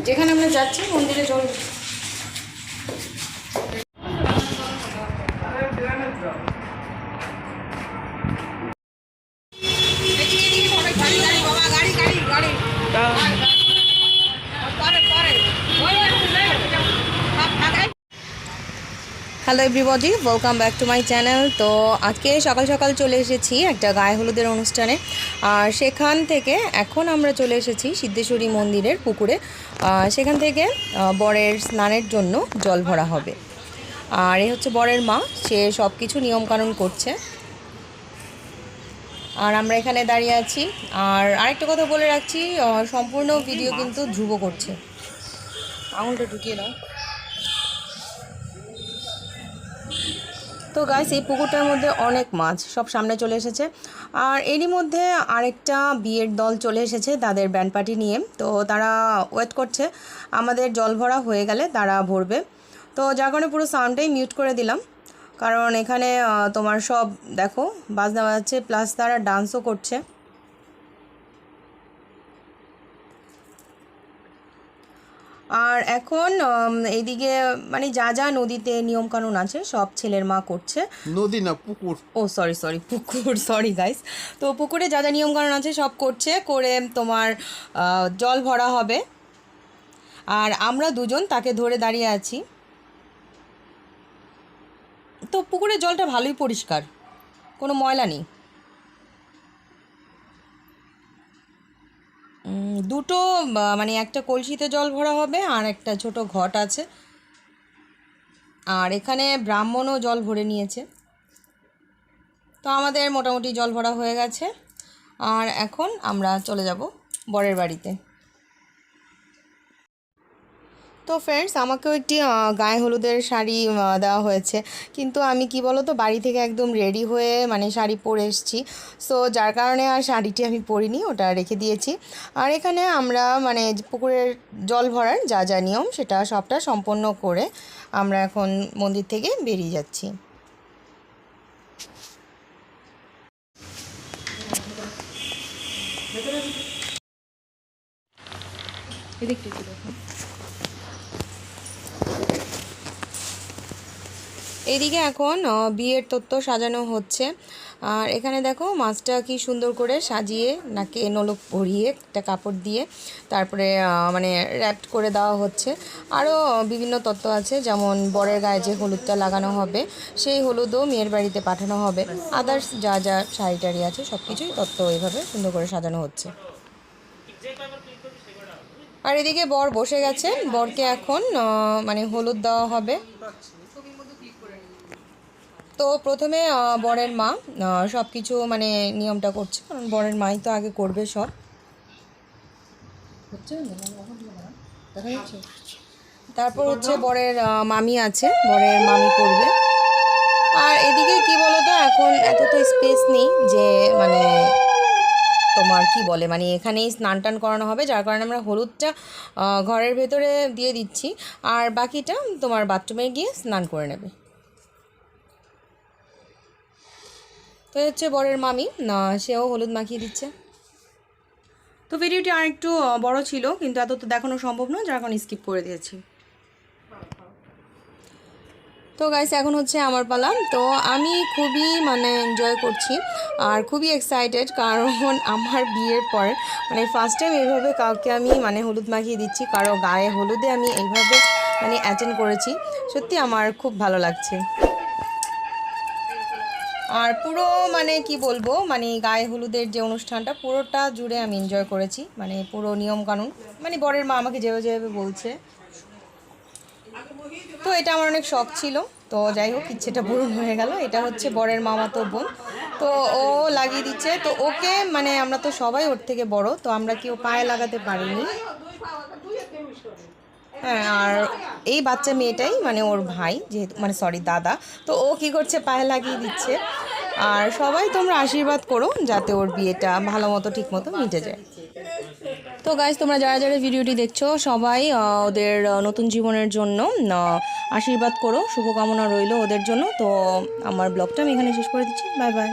যেখানে আমরা যাচ্ছি মন্দিরে জল। Hello everybody, welcome back to my channel. তো আজকে সকাল সকাল চলে এসেছি একটা গায়ে হলুদের অনুষ্ঠানে, আর সেখান থেকে এখন আমরা চলে এসেছি সিদ্ধেশ্বরী মন্দিরের পুকুরে। সেখান থেকে বরের স্নানের জন্য জল ভরা হবে। আর এ হচ্ছে বরের মা, সে সব কিছু নিয়মকানুন করছে আর আমরা এখানে দাঁড়িয়ে আছি। আর আরেকটা কথা বলে রাখছি, সম্পূর্ণ ভিডিও কিন্তু ধ্রুব করছে। আঙুলটা ঢুকিয়ে দাও। তো গাইস, এই পুকুরটার মধ্যে অনেক মাছ সব সামনে চলে এসেছে। আর এরই মধ্যে আরেকটা বিয়ের দল চলে এসেছে তাদের ব্যান্ড পার্টি নিয়ে। তো তারা ওয়েট করছে আমাদের জল ভরা হয়ে গেলে তারা ভরবে। তো যার কারণে পুরো সাউন্ডটাই মিউট করে দিলাম, কারণ এখানে তোমার সব দেখো বাজনা বাজাচ্ছে, প্লাস তারা ডান্সও করছে। আর এখন এইদিকে মানে যা যা নদীতে নিয়মকানুন আছে সব ছেলের মা করছে। নদী না পুকুর, ও সরি পুকুর, সরি গাইস। তো পুকুরে যা যা নিয়মকানুন আছে সব করছে, করে তোমার জল ভরা হবে। আর আমরা দুজন তাকে ধরে দাঁড়িয়ে আছি। তো পুকুরের জলটা ভালোই পরিষ্কার, কোনো ময়লা নেই। দুটো মানে একটা কলসিতে জল ভরা হবে আর একটা ছোট ঘট আছে। আর এখানে ব্রাহ্মণও জল ভরে নিয়েছে। তো আমাদের মোটামুটি জল ভরা হয়ে গেছে, আর এখন আমরা চলে যাব বরের বাড়িতে। তো ফ্রেন্ডস, আমাকেও একটি গায়ে হলুদের শাড়ি দেওয়া হয়েছে, কিন্তু আমি কি বলো তো বাড়ি থেকে একদম রেডি হয়ে মানে শাড়ি পরে এসেছি। সো যার কারণে আর শাড়িটি আমি পরিনি, ওটা রেখে দিয়েছি। আর এখানে আমরা মানে পুকুরের জল ভরার যা যা নিয়ম সেটা সবটা সম্পন্ন করে আমরা এখন মন্দির থেকে বেরিয়ে যাচ্ছি। এইদিকে এখন বিয়ের তত্ত্ব সাজানো হচ্ছে। আর এখানে দেখো মাছটা কি সুন্দর করে সাজিয়ে নাকে নলক ভরিয়ে একটা কাপড় দিয়ে তারপরে মানে র্যাপড করে দেওয়া হচ্ছে। আরও বিভিন্ন তত্ত্ব আছে, যেমন বরের গায়ে যে হলুদটা লাগানো হবে সেই হলুদও মেয়ের বাড়িতে পাঠানো হবে। আদার্স যা যা শাড়ি টাড়ি আছে সব কিছুই তত্ত্ব এইভাবে সুন্দর করে সাজানো হচ্ছে। আর এদিকে বর বসে গেছে, বরকে এখন মানে হলুদ দেওয়া হবে। তো প্রথমে বরের মা সব কিছু মানে নিয়মটা করছে, কারণ বরের মাই তো আগে করবে সব। তারপর হচ্ছে বরের মামি আছে, বরের মামি করবে। আর এদিকে কি বলতো, এখন এত তো স্পেস নেই যে মানে তোমার কি বলে মানে এখানেই স্নান টান করানো হবে, যার কারণে আমরা হলুদটা ঘরের ভেতরে দিয়ে দিচ্ছি, আর বাকিটা তোমার বাথরুমে গিয়ে স্নান করে নেবে। তো হচ্ছে বরের মামি, সেও হলুদ মাখিয়ে দিচ্ছে। তো ভিডিওটি আর একটু বড় ছিল, কিন্তু এত তো দেখানো সম্ভব নয়, যার কারণে স্কিপ করে দিয়েছি। তো গাইস, এখন হচ্ছে আমার পালা। তো আমি খুবই মানে এনজয় করছি আর খুবই এক্সাইটেড, কারণ আমার বিয়ের পর মানে ফার্স্ট টাইম এইভাবে কাউকে আমি মানে হলুদ মাখিয়ে দিচ্ছি, কারো গায়ে হলুদে আমি এইভাবে মানে অ্যাটেন্ড করেছি। সত্যি আমার খুব ভালো লাগছে। আর পুরো মানে কি বলবো, মানে গায়ে হলুদের যে অনুষ্ঠানটা পুরোটা জুড়ে আমি এনজয় করেছি, মানে পুরো নিয়মকানুন মানে বরের মা আমাকে যেভাবে যেভাবে বলছে। তো এটা আমার অনেক শখ ছিল, তো যাই হোক ইচ্ছেটা পূরণ হয়ে গেল। এটা হচ্ছে বরের মামাতো বোন, তো ও লাগিয়ে দিচ্ছে। তো ওকে মানে আমরা তো সবাই ওর থেকে বড়, তো আমরা কেউ পায়ে লাগাতে পারিনি। হ্যাঁ, আর এই বাচ্চা মেয়েটাই মানে ওর ভাই, যেহেতু মানে সরি দাদা, তো ও কি করছে পায়ে লাগিয়ে দিচ্ছে। আর সবাই তোমরা আশীর্বাদ করো যাতে ওর বিয়েটা ভালো মতো ঠিক মতো মিটে যায়। তো গাইজ, তোমরা যারা যারা ভিডিওটি দেখছো সবাই ওদের নতুন জীবনের জন্য আশীর্বাদ করো, শুভকামনা রইল ওদের জন্য। তো আমার ব্লগটা আমি এখানে শেষ করে দিচ্ছি। Bye bye.